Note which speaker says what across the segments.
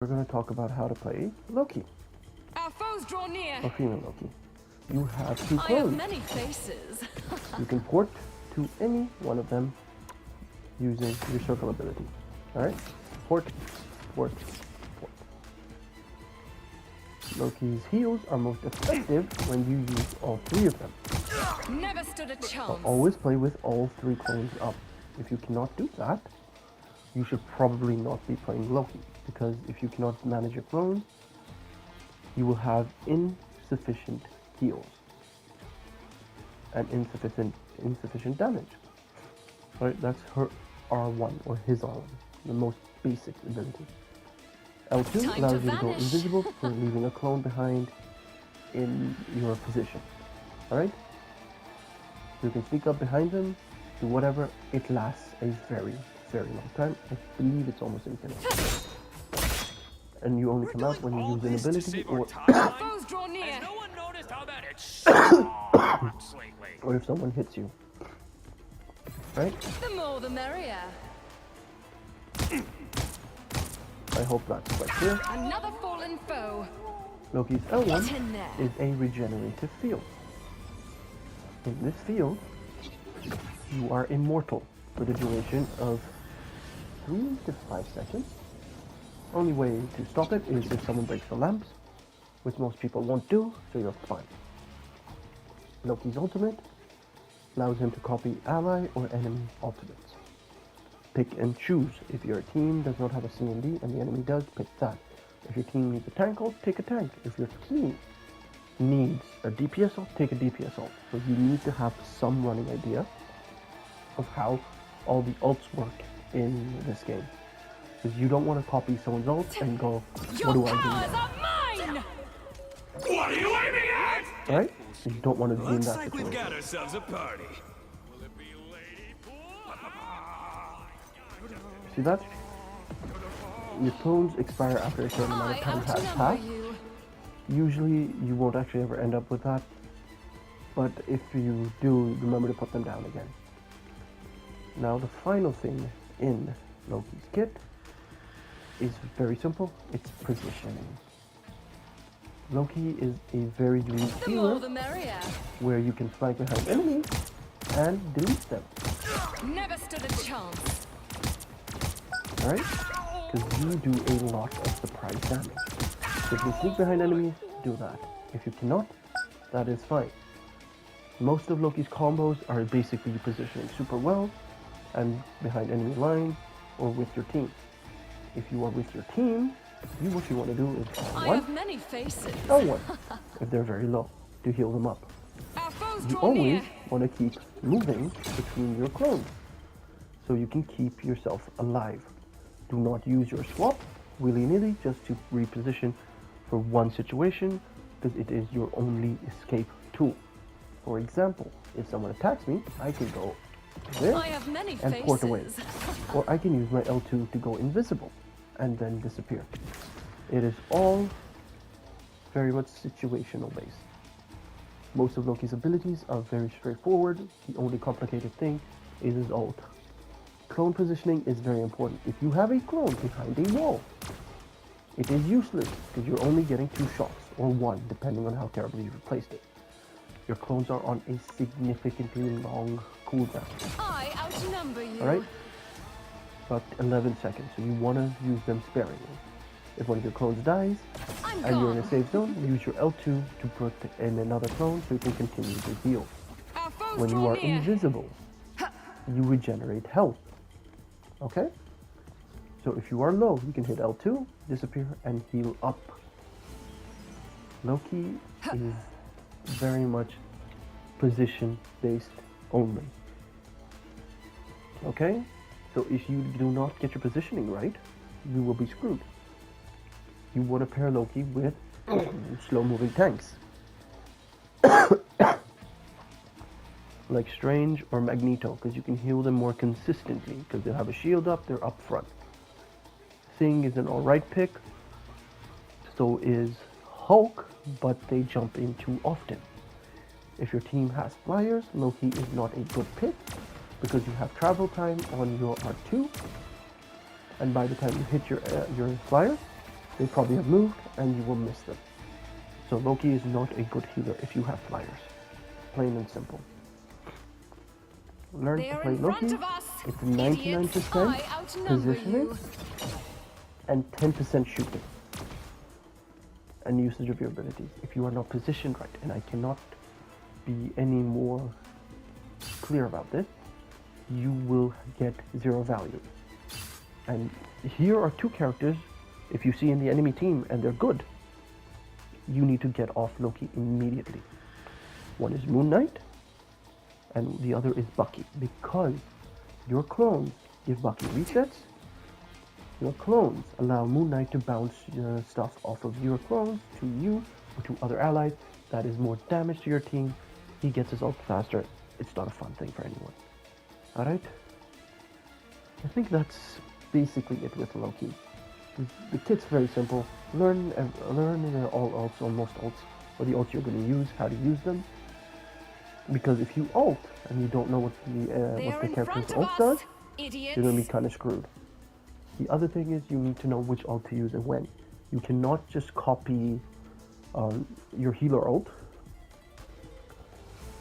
Speaker 1: we're going to talk about how to play Loki,
Speaker 2: Our foes draw near.
Speaker 1: or female Loki. You have two
Speaker 2: I have
Speaker 1: clones.
Speaker 2: many faces.
Speaker 1: You can port to any one of them using your circle ability. Alright? Port, port, port. Loki's heals are most effective when you use all three of them.
Speaker 2: Never stood a chance.
Speaker 1: Always play with all three clones up. If you cannot do that, you should probably not be playing Loki, because if you cannot manage your clones, you will have insufficient heals and insufficient damage. Right? That's her R1 or his R1, the most basic ability. L2
Speaker 2: Time
Speaker 1: allows
Speaker 2: to
Speaker 1: you to go
Speaker 2: vanish.
Speaker 1: invisible for leaving a clone behind in your position. Alright? You can sneak up behind them, do whatever. It lasts a very, very long time. I believe it's almost infinite. And you only come out when you use an ability
Speaker 2: Our foes draw near.
Speaker 3: Has no one noticed how bad it sucks lately?
Speaker 1: or if someone hits you. Right?
Speaker 2: The more the merrier.
Speaker 1: I hope that's quite clear.
Speaker 2: Another fallen foe.
Speaker 1: Loki's
Speaker 2: Get
Speaker 1: L1
Speaker 2: in there.
Speaker 1: is a regenerative field. In this field, you are immortal for the duration of 3 to 5 seconds. Only way to stop it is if someone breaks the lamps, which most people won't do, so you're fine. Loki's ultimate allows him to copy ally or enemy ultimates. Pick and choose. If your team does not have a C&D and the enemy does, pick that. If your team needs a tank ult, take a tank. If your team needs a DPS ult, take a DPS ult. So you need to have some running idea of how all the ults work in this game. Because you don't want to copy someone's ult and go, what
Speaker 2: Your
Speaker 1: do I do
Speaker 2: powers
Speaker 1: now?
Speaker 2: are mine.
Speaker 3: What are you aiming at?
Speaker 1: Right? So you don't want to be in
Speaker 3: Looks
Speaker 1: that
Speaker 3: like we've
Speaker 1: situation.
Speaker 3: got ourselves a party. Will it be Lady
Speaker 1: See that? Your clones expire after a certain amount
Speaker 2: I
Speaker 1: of time has
Speaker 2: outnumber
Speaker 1: passed.
Speaker 2: you.
Speaker 1: Usually you won't actually ever end up with that, but if you do, remember to put them down again. Now the final thing in Loki's kit is very simple, it's positioning. Loki is a very unique
Speaker 2: The more
Speaker 1: healer
Speaker 2: the merrier.
Speaker 1: where you can flank behind enemies and delete them,
Speaker 2: Never stood a chance.
Speaker 1: alright? Because you do a lot of surprise damage. So if you sneak behind enemies, do that. If you cannot, that is fine. Most of Loki's combos are basically positioning super well and behind enemy lines or with your team. If you are with your team, what you want to do is
Speaker 2: I
Speaker 1: L1,
Speaker 2: have many faces.
Speaker 1: L1, if they're very low, to heal them up.
Speaker 2: Our foes
Speaker 1: You
Speaker 2: draw
Speaker 1: always
Speaker 2: near.
Speaker 1: want to keep moving between your clones so you can keep yourself alive. Do not use your swap willy-nilly just to reposition for one situation, because it is your only escape tool. For example, if someone attacks me, I can go there
Speaker 2: I have many
Speaker 1: and
Speaker 2: faces.
Speaker 1: port away. Or I can use my L2 to go invisible and then disappear. It is all very much situational based. Most of Loki's abilities are very straightforward. The only complicated thing is his ult. Clone positioning is very important. If you have a clone behind a wall, it is useless because you're only getting 2 shots or 1 depending on how terribly you've placed it. Your clones are on a significantly long cooldown.
Speaker 2: I outnumber you.
Speaker 1: Alright? About 11 seconds, so you want to use them sparingly. If one of your clones dies
Speaker 2: I'm
Speaker 1: and you're in a
Speaker 2: gone.
Speaker 1: safe zone, use your L2 to put in another clone so you can continue to heal.
Speaker 2: Our foes
Speaker 1: When you
Speaker 2: draw
Speaker 1: are
Speaker 2: near.
Speaker 1: invisible, you regenerate health. Okay? So if you are low, you can hit L2, disappear, and heal up. Loki is very much position-based only. Okay? So if you do not get your positioning right, you will be screwed. You want to pair Loki with slow-moving tanks. Like Strange or Magneto, because you can heal them more consistently, because they'll have a shield up, they're up front. Thing is an alright pick, so is Hulk, but they jump in too often. If your team has flyers, Loki is not a good pick, because you have travel time on your R2, and by the time you hit your flyer, They probably have moved and you will miss them. So Loki is not a good healer if you have flyers. Plain and simple. Learn
Speaker 2: They
Speaker 1: to
Speaker 2: are
Speaker 1: play
Speaker 2: in front
Speaker 1: Loki.
Speaker 2: of us.
Speaker 1: It's
Speaker 2: Idiots.
Speaker 1: 99%
Speaker 2: I outnumber
Speaker 1: positioning
Speaker 2: you.
Speaker 1: and 10% shooting and usage of your abilities. If you are not positioned right, and I cannot be any more clear about this, you will get 0 value. And here are 2 characters, if you see in the enemy team and they're good, you need to get off Loki immediately. One is Moon Knight, and the other is Bucky, because your clones give Bucky resets. Your clones allow Moon Knight to bounce stuff off of your clones to you or to other allies. That is more damage to your team. He gets his ult faster. It's not a fun thing for anyone. Alright? I think that's basically it with Loki. The kit's very simple. Learn all ults, or most ults, or the ults you're going to use, how to use them. Because if you ult and you don't know what the character's ult does,
Speaker 2: idiots.
Speaker 1: you're going to be kind of screwed. The other thing is you need to know which ult to use and when. You cannot just copy your healer ult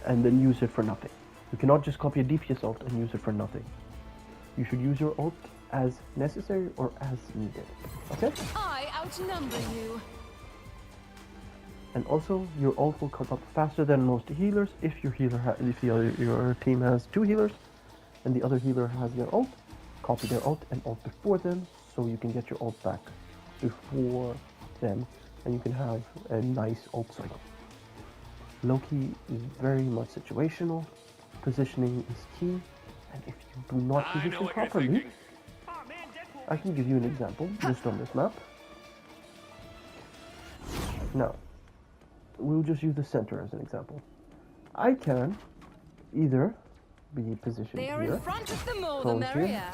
Speaker 1: and then use it for nothing. You cannot just copy a DPS ult and use it for nothing. You should use your ult as necessary or as needed. Okay?
Speaker 2: I outnumber you.
Speaker 1: And also, your ult will come up faster than most healers if your your team has 2 healers and the other healer has their ult. Copy their ult and ult before them, so you can get your ult back before them, and you can have a nice ult cycle. Loki is very much situational. Positioning is key, and if you do not position properly, I can give you an example just on this map. Now, we'll just use the center as an example. I can either be positioned
Speaker 2: They are
Speaker 1: here,
Speaker 2: in front of the more the
Speaker 1: clones
Speaker 2: merrier.
Speaker 1: here,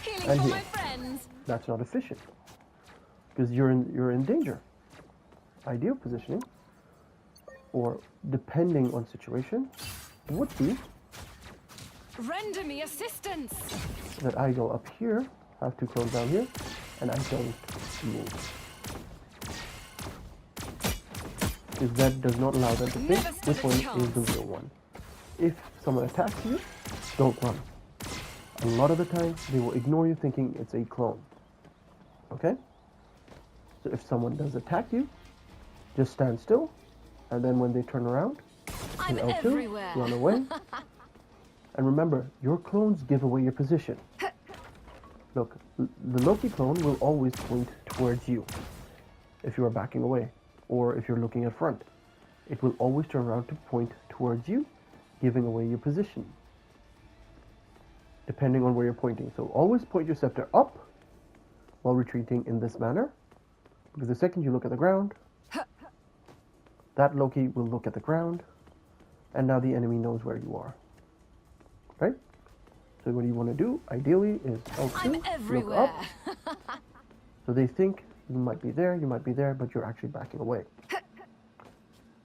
Speaker 2: Healing
Speaker 1: and
Speaker 2: for
Speaker 1: here.
Speaker 2: my friends.
Speaker 1: That's not efficient because you're in danger. Ideal positioning, or depending on situation, would be
Speaker 2: Render me assistance.
Speaker 1: that I go up here, have 2 clones down here, and I don't move. Because that does not allow them to
Speaker 2: Never
Speaker 1: think
Speaker 2: stood
Speaker 1: which
Speaker 2: a
Speaker 1: one
Speaker 2: chance.
Speaker 1: is the real one. If someone attacks you, don't run. A lot of the time, they will ignore you thinking it's a clone. Okay? So if someone does attack you, just stand still, and then when they turn around,
Speaker 2: I'm
Speaker 1: in L2,
Speaker 2: everywhere.
Speaker 1: run away. And remember, your clones give away your position. Look, the Loki clone will always point towards you if you are backing away, or if you're looking at front. It will always turn around to point towards you, giving away your position, depending on where you're pointing. So always point your scepter up while retreating in this manner, because the second you look at the ground, that Loki will look at the ground, and now the enemy knows where you are. Right? So what you want to do, ideally, is
Speaker 2: I'm
Speaker 1: L2, look
Speaker 2: everywhere.
Speaker 1: up. So they think you might be there, but you're actually backing away.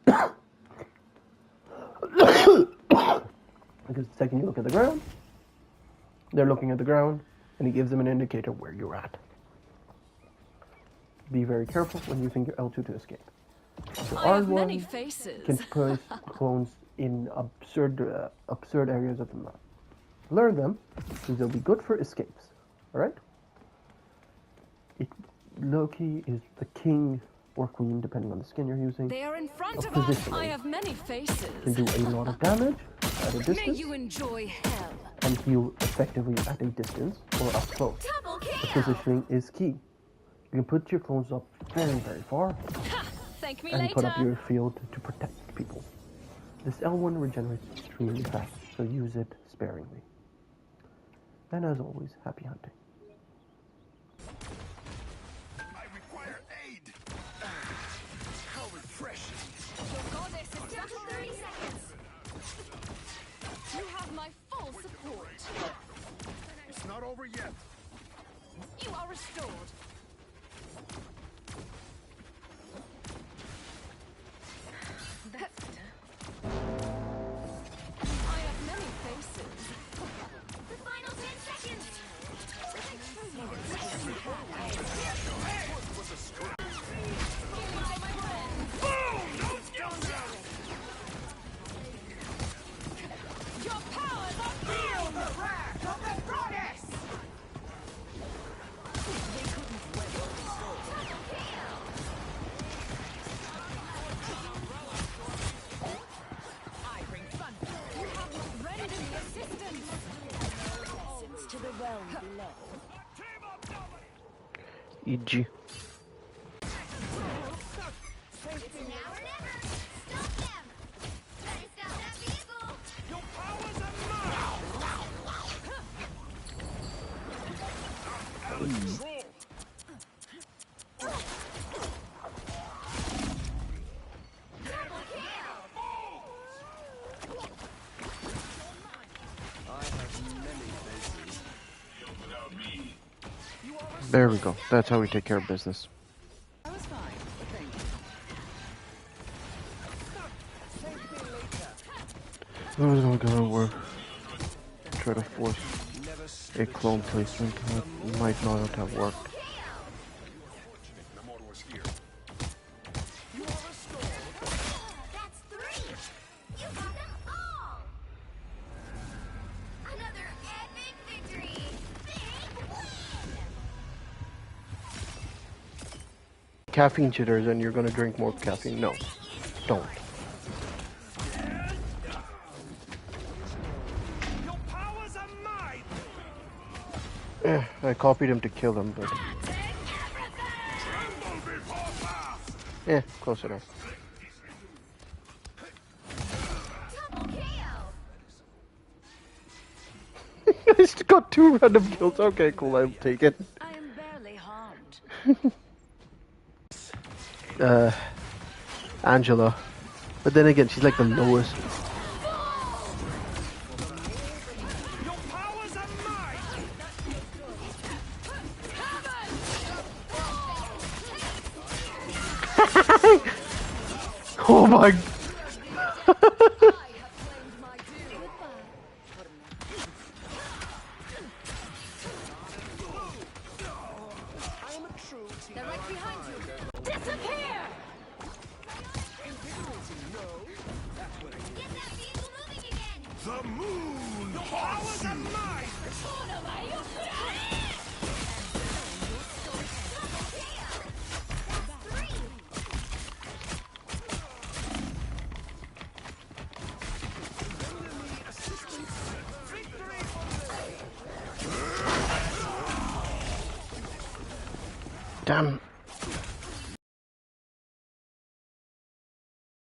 Speaker 1: Because the second you look at the ground, they're looking at the ground, and it gives them an indicator where you're at. Be very careful when using your L2 to escape. The
Speaker 2: I have many
Speaker 1: R1
Speaker 2: faces.
Speaker 1: can place clones in absurd areas of the map. Learn them, because they'll be good for escapes. Alright? Loki is the king or queen, depending on the skin you're using.
Speaker 2: They are in front
Speaker 1: of
Speaker 2: of us.
Speaker 1: positioning.
Speaker 2: I have many faces.
Speaker 1: Can do a lot of damage at a
Speaker 2: May
Speaker 1: distance,
Speaker 2: you enjoy hell.
Speaker 1: and heal effectively at a distance or up close.
Speaker 2: Double
Speaker 1: The
Speaker 2: kill.
Speaker 1: positioning is key. You can put your clones up very, very far,
Speaker 2: Ha! Thank me
Speaker 1: and
Speaker 2: later.
Speaker 1: put up your field to protect people. This L1 regenerates extremely fast, so use it sparingly. And as always, happy hunting.
Speaker 3: I require aid. How refreshing.
Speaker 2: Your goddess is down to 30 seconds. You have my full support.
Speaker 3: It's not over yet.
Speaker 2: You are restored. That's better. I have many faces. The final 10 seconds.
Speaker 1: EG.
Speaker 2: It's now or never. Stop them. Better stop that vehicle.
Speaker 3: Your powers are mine! Control!
Speaker 2: Double kill.
Speaker 1: There we go. That's how we take care of business.
Speaker 4: I was fine, but thank you.
Speaker 1: I was gonna work. Try to force a clone placement. That might not have worked.
Speaker 2: That's 3. You got them all. Another epic victory. Big win.
Speaker 1: Caffeine jitters and you're gonna drink more caffeine. No. Don't.
Speaker 3: Your powers are mine!
Speaker 1: I copied him to kill him, but
Speaker 3: Tremble before wrath!
Speaker 1: close enough.
Speaker 2: Double kill.
Speaker 1: I still got 2 random kills. Okay, cool. I'll take it.
Speaker 4: I am barely harmed.
Speaker 1: Angela. But then again, she's like the lowest.
Speaker 3: Your powers are mine!
Speaker 1: Oh my.
Speaker 2: I have claimed my due. They're right behind you. Disappear! Get that vehicle moving again.
Speaker 3: The moon! Your powers are mine!
Speaker 1: Damn.